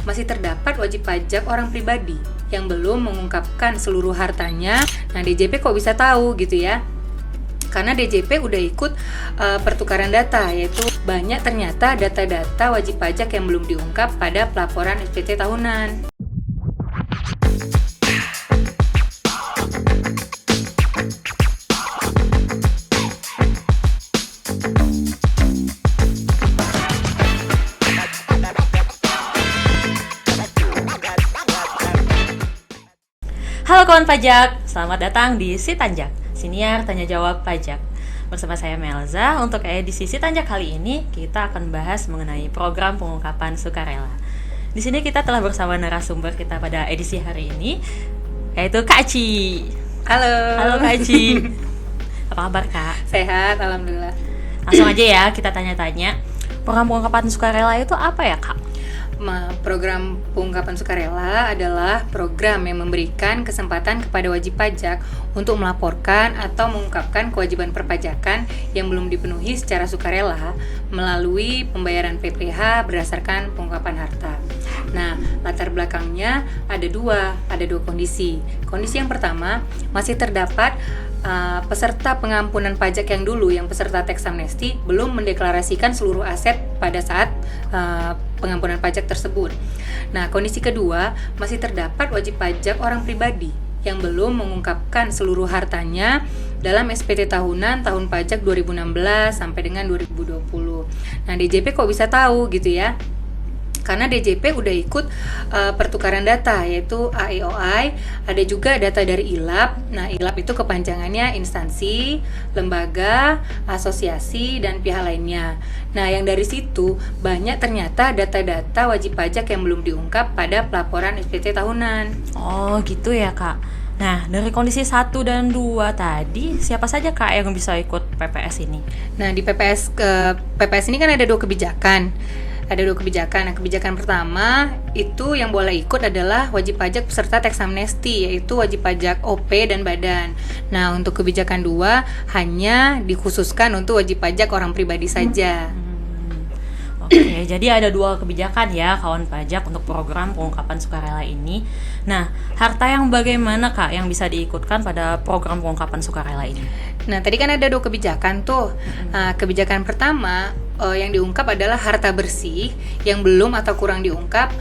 masih terdapat wajib pajak orang pribadi yang belum mengungkapkan seluruh hartanya. Nah, DJP kok bisa tahu gitu ya? Karena DJP udah ikut pertukaran data, yaitu banyak ternyata data-data wajib pajak yang belum diungkap pada pelaporan SPT tahunan. Halo kawan pajak, selamat datang di Si Tanjak, Siniar Tanya Jawab Pajak. Bersama saya Melza, untuk edisi Si Tanjak kali ini kita akan bahas mengenai program pengungkapan sukarela. Di sini kita telah bersama narasumber kita pada edisi hari ini, yaitu Kak Ci. Halo Kak Ci. Apa kabar Kak? Sehat, alhamdulillah. Langsung aja ya kita tanya-tanya. Program pengungkapan sukarela itu apa ya Kak? Program pengungkapan sukarela adalah program yang memberikan kesempatan kepada wajib pajak untuk melaporkan atau mengungkapkan kewajiban perpajakan yang belum dipenuhi secara sukarela melalui pembayaran PPh berdasarkan pengungkapan harta. Nah, latar belakangnya ada dua kondisi. Kondisi yang pertama, masih terdapat peserta pengampunan pajak yang dulu, yang peserta teks amnesti belum mendeklarasikan seluruh aset pada saat pengampunan pajak tersebut. Nah, kondisi kedua, masih terdapat wajib pajak orang pribadi yang belum mengungkapkan seluruh hartanya dalam SPT tahunan tahun pajak 2016 sampai dengan 2020. Nah, DJP kok bisa tahu gitu ya? Karena DJP udah ikut pertukaran data, yaitu AEOI, ada juga data dari ILAP. Nah, ILAP itu kepanjangannya instansi, lembaga, asosiasi, dan pihak lainnya. Nah, yang dari situ banyak ternyata data-data wajib pajak yang belum diungkap pada pelaporan SPT tahunan. Oh gitu ya Kak. Nah, dari kondisi 1 dan 2 tadi, siapa saja Kak yang bisa ikut PPS ini? Nah, di PPS ini kan ada dua kebijakan. Nah, kebijakan pertama itu yang boleh ikut adalah wajib pajak peserta teks amnesti, yaitu wajib pajak OP dan badan. Nah, untuk kebijakan 2 hanya dikhususkan untuk wajib pajak orang pribadi saja. Oke, jadi ada 2 kebijakan ya kawan pajak untuk program pengungkapan sukarela ini. Nah, harta yang bagaimana Kak yang bisa diikutkan pada program pengungkapan sukarela ini? Nah, tadi kan ada 2 kebijakan tuh. Kebijakan pertama yang diungkap adalah harta bersih yang belum atau kurang diungkap,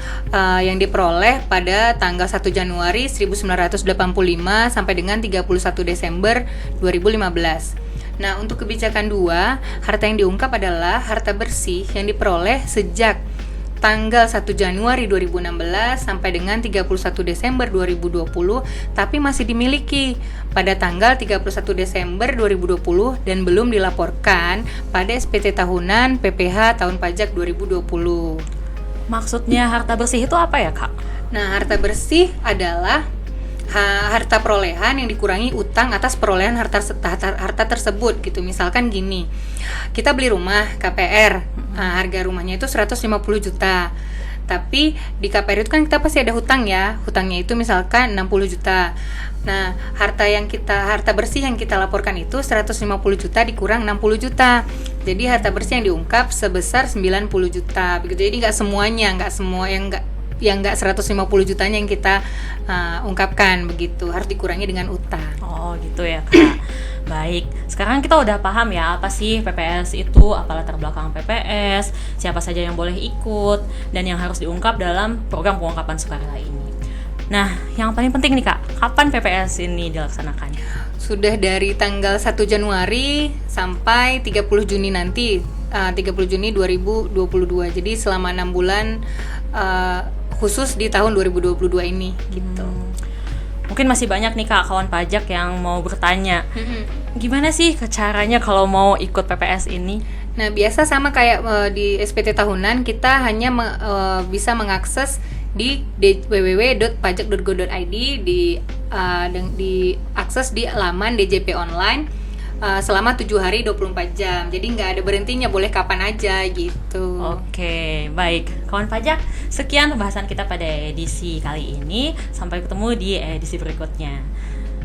yang diperoleh pada tanggal 1 Januari 1985 sampai dengan 31 Desember 2015. Nah, untuk kebijakan 2, harta yang diungkap adalah harta bersih yang diperoleh sejak tanggal 1 Januari 2016 sampai dengan 31 Desember 2020 tapi masih dimiliki pada tanggal 31 Desember 2020 dan belum dilaporkan pada SPT tahunan PPh tahun pajak 2020. Maksudnya harta bersih itu apa ya Kak? Nah, harta bersih adalah harta perolehan yang dikurangi utang atas perolehan harta tersebut gitu. Misalkan gini, kita beli rumah KPR, harga rumahnya itu 150 juta, tapi di KPR itu kan kita pasti ada hutang ya, hutangnya itu misalkan 60 juta. Nah, harta bersih yang kita laporkan itu 150 juta dikurang 60 juta. Jadi harta bersih yang diungkap sebesar 90 juta begitu. Jadi nggak semua yang nggak 150 jutanya yang kita ungkapkan begitu, harus dikurangi dengan utang. Oh gitu ya Kak. Baik, sekarang kita udah paham ya apa sih PPS itu, apa latar belakang PPS, siapa saja yang boleh ikut, dan yang harus diungkap dalam program pengungkapan sukarela ini. Nah, yang paling penting nih Kak, kapan PPS ini dilaksanakan? Sudah dari tanggal 1 Januari sampai 30 Juni nanti, 30 Juni 2022. Jadi selama 6 bulan khusus di tahun 2022 ini gitu. Mungkin masih banyak nih Kak kawan pajak yang mau bertanya, gimana sih caranya kalau mau ikut PPS ini? Nah, biasa sama kayak di SPT tahunan, kita hanya bisa mengakses di www.pajak.go.id, diakses di laman DJP online selama 7 hari 24 jam. Jadi nggak ada berhentinya, boleh kapan aja gitu. Oke, baik. Kawan pajak, sekian pembahasan kita pada edisi kali ini. Sampai ketemu di edisi berikutnya.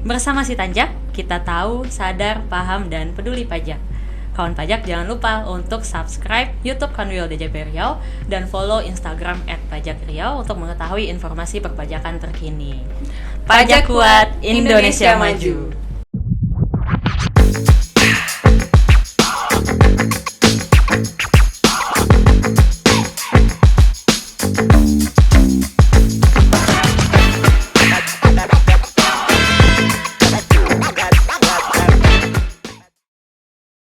Bersama Si Tanjak, kita tahu, sadar, paham, dan peduli pajak. Kawan pajak jangan lupa untuk subscribe YouTube Kanwil DJP Riau dan follow Instagram @pajakriau untuk mengetahui informasi perpajakan terkini. Pajak kuat, Indonesia maju.